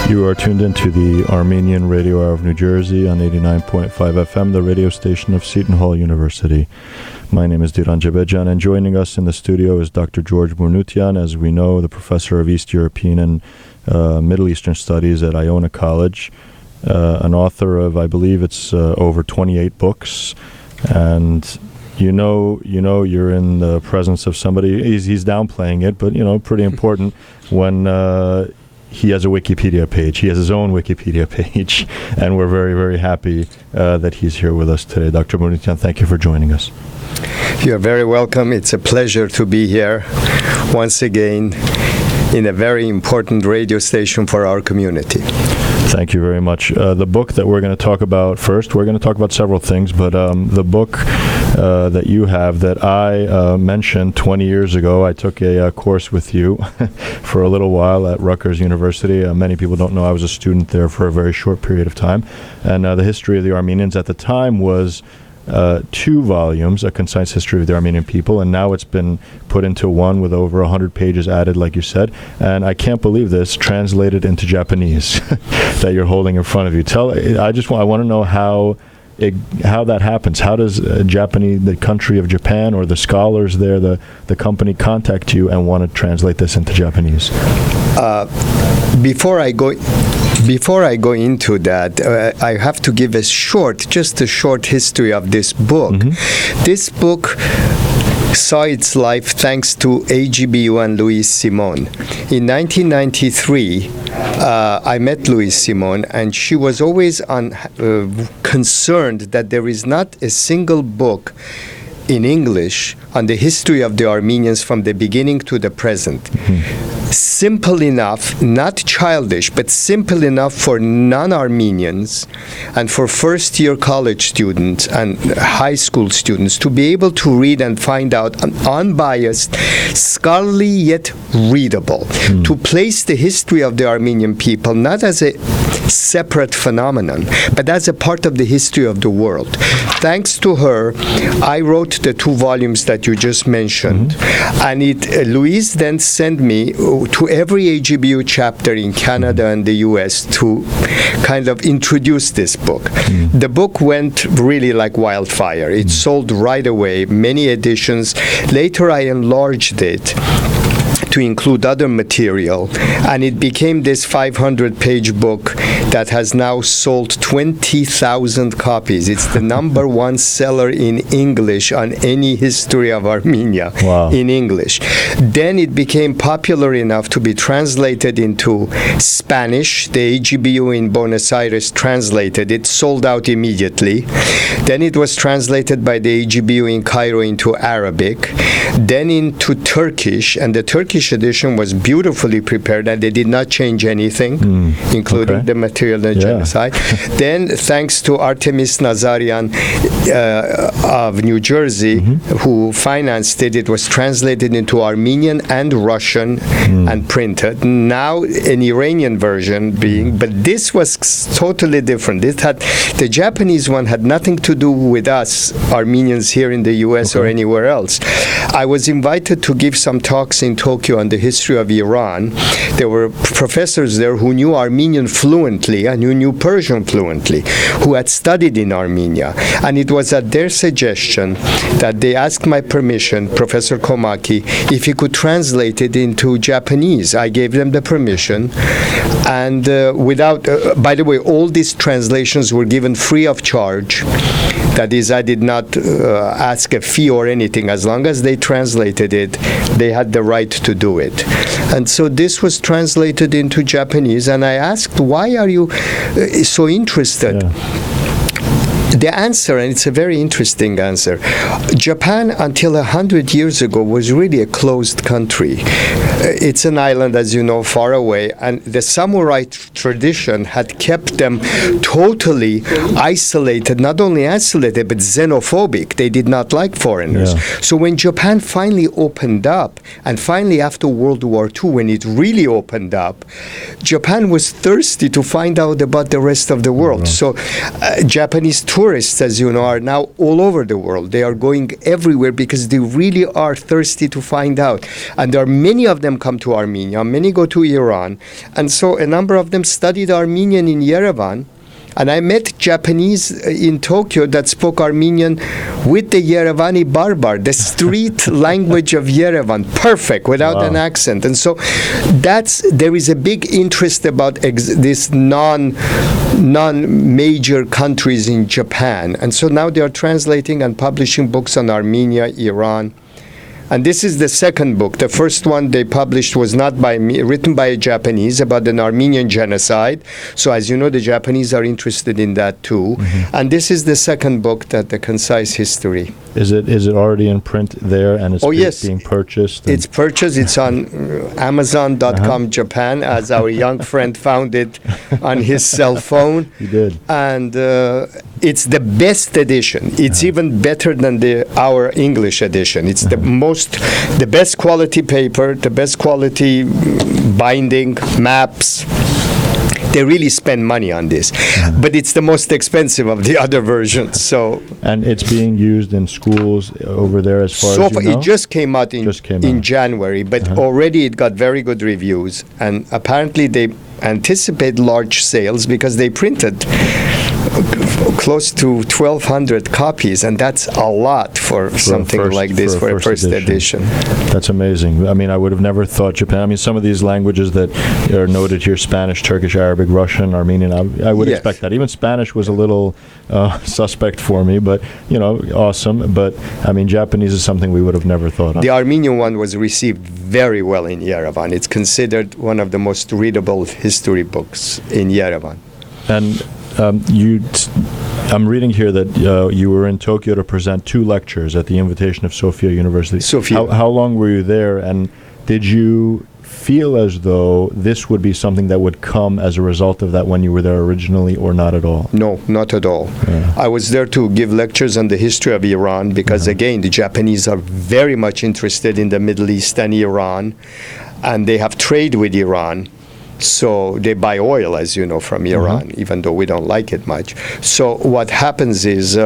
You are tuned into the Armenian Radio Hour of New Jersey on 89.5 FM, the radio station of Seton Hall University. My name is Diran Jebejan, and joining us in the studio is Dr. George Bournoutian, as we know, the professor of East European and Middle Eastern Studies at Iona College, an author of, I believe it's over 28 books, and you know, you're in the presence of somebody. He's downplaying it, but pretty important when he has a Wikipedia page. He has his own Wikipedia page, and we're very, very happy that he's here with us today. Dr. Bournoutian, thank you for joining us. You're very welcome. It's a pleasure to be here once again in a very important radio station for our community. Thank you very much. The book that we're going to talk about first, we're going to talk about several things, but the book that you have that I mentioned 20 years ago, I took a course with you for a little while at Rutgers University. Many people don't know I was a student there for a very short period of time. And the history of the Armenians at the time was 2 volumes, A Concise History of the Armenian People, and now it's been put into one with over 100 pages added, like you said. And I can't believe this, translated into Japanese that you're holding in front of you. I want to know how that happens. How does the country of Japan, or the scholars there, the company, contact you and want to translate this into Japanese? Before I go into that, I have to give just a short history of this book. Mm-hmm. This book saw its life thanks to AGBU and Louise Simon. In 1993, I met Louise Simon, and she was always concerned that there is not a single book in English on the history of the Armenians from the beginning to the present. Mm-hmm. Simple enough, not childish, but simple enough for non-Armenians and for first-year college students and high school students to be able to read and find out an unbiased, scholarly yet readable, to place the history of the Armenian people not as a separate phenomenon, but as a part of the history of the world. Thanks to her, I wrote the 2 volumes that you just mentioned, and Louise then sent me to every AGBU chapter in Canada and the US to kind of introduce this book. The book went really like wildfire. It sold right away, many editions. Later I enlarged it to include other material, and it became this 500-page book that has now sold 20,000 copies. It's the number 1 seller in English on any history of Armenia. Wow. In English. Then it became popular enough to be translated into Spanish. The AGBU in Buenos Aires translated it, sold out immediately. Then it was translated by the AGBU in Cairo into Arabic, then into Turkish, and the Turkish edition was beautifully prepared, and they did not change anything, including the material and genocide. Then, thanks to Artemis Nazarian of New Jersey, who financed it, it was translated into Armenian and Russian and printed. Now, an Iranian version but this was totally different. The Japanese one had nothing to do with us, Armenians here in the US or anywhere else. I was invited to give some talks in Tokyo on the history of Iran. There were professors there who knew Armenian fluently and who knew Persian fluently, who had studied in Armenia. And it was at their suggestion that they asked my permission, Professor Komaki, if he could translate it into Japanese. I gave them the permission. And by the way, all these translations were given free of charge. That is, I did not ask a fee or anything. As long as they translated it, they had the right to do it. And so this was translated into Japanese, and I asked, why are you so interested? Yeah. The answer, and it's a very interesting answer, Japan until 100 years ago was really a closed country. It's an island, as you know, far away, and the samurai tradition had kept them totally isolated, not only isolated, but xenophobic. They did not like foreigners. Yeah. So when Japan finally opened up, and finally after World War II, when it really opened up, Japan was thirsty to find out about the rest of the world. So Japanese tourists tourists, as you know, are now all over the world. They are going everywhere because they really are thirsty to find out. And there are many of them come to Armenia, many go to Iran. And so a number of them studied Armenian in Yerevan. And I met Japanese in Tokyo that spoke Armenian with the Yerevani Barbar, the street language of Yerevan, perfect, without an accent. And so there is a big interest about this non-major countries in Japan. And so now they are translating and publishing books on Armenia, Iran. And this is the second book. The first one they published was not by me, written by a Japanese about an Armenian genocide. So as you know, the Japanese are interested in that too. Mm-hmm. And this is the second book, that the concise history. Is it already in print there and it's being purchased? It's purchased. It's on Amazon.com Japan, as our young friend found it on his cell phone. He did. And it's the best edition. It's even better than our English edition. It's the best quality paper, the best quality binding, maps. They really spend money on this, but it's the most expensive of the other versions. So, and it's being used in schools over there, as far as you know? It just came out in January, but already it got very good reviews, and apparently they anticipate large sales because they printed close to 1,200 copies, and that's a lot for something like this, for a first edition. That's amazing. I mean, I would have never thought Japan. I mean, some of these languages that are noted here, Spanish, Turkish, Arabic, Russian, Armenian, I would expect that. Even Spanish was a little suspect for me, but, awesome. But, I mean, Japanese is something we would have never thought of. The Armenian one was received very well in Yerevan. It's considered one of the most readable history books in Yerevan. And I'm reading here that you were in Tokyo to present 2 lectures at the invitation of Sophia University. Sophia. How long were you there, and did you feel as though this would be something that would come as a result of that when you were there originally, or not at all? No, not at all. Yeah. I was there to give lectures on the history of Iran because, again, the Japanese are very much interested in the Middle East and Iran, and they have trade with Iran. So they buy oil, as you know, from Iran, even though we don't like it much. So what happens is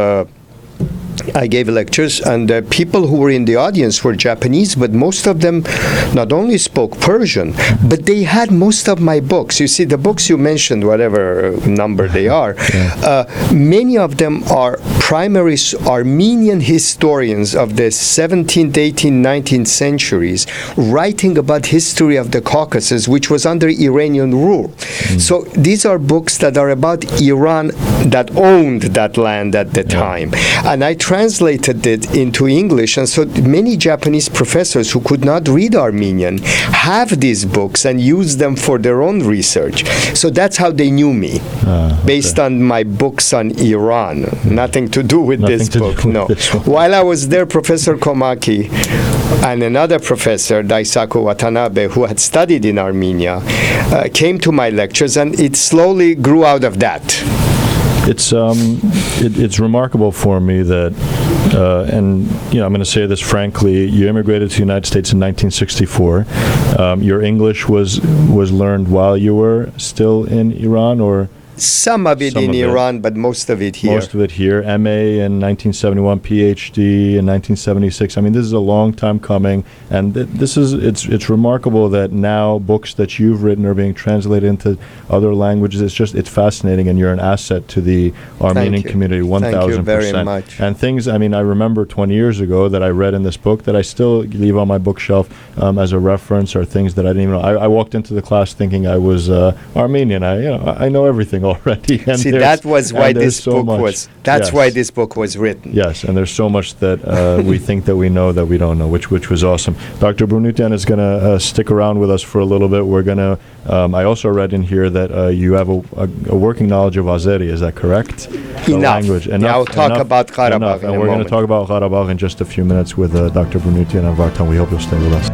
I gave lectures, and the people who were in the audience were Japanese, but most of them not only spoke Persian, but they had most of my books. You see, the books you mentioned, whatever number they are, many of them are primary Armenian historians of the 17th, 18th, 19th centuries writing about history of the Caucasus, which was under Iranian rule. So these are books that are about Iran that owned that land at the time. And I translated it into English, and so many Japanese professors who could not read Armenian have these books and use them for their own research. So that's how they knew me, based on my books on Iran. Nothing to do with this book, no. While I was there, Professor Komaki and another professor, Daisaku Watanabe, who had studied in Armenia, came to my lectures, and it slowly grew out of that. It's remarkable for me that, and I'm going to say this frankly, you immigrated to the United States in 1964. Your English was learned while you were still in Iran, or? Some of it in Iran, but most of it here. Most of it here. MA in 1971, PhD in 1976. I mean, this is a long time coming, and it's remarkable that now books that you've written are being translated into other languages. It's fascinating, and you're an asset to the Armenian community, 1,000%. Thank you very much. And things, I mean, I remember 20 years ago that I read in this book that I still leave on my bookshelf as a reference, or things that I didn't even know. I walked into the class thinking I was Armenian. I know everything already. And see, that was why this book was. That's why this book was written. Yes, and there's so much that we think that we know that we don't know, which was awesome. Dr. Bournoutian is going to stick around with us for a little bit. We're going to. I also read in here that you have a working knowledge of Azeri. Is that correct? Enough. Yeah, I'll talk about Qarabağ in a and we're going to talk about Qarabağ in just a few minutes with Dr. Bournoutian and Vartan. We hope you'll stay with us.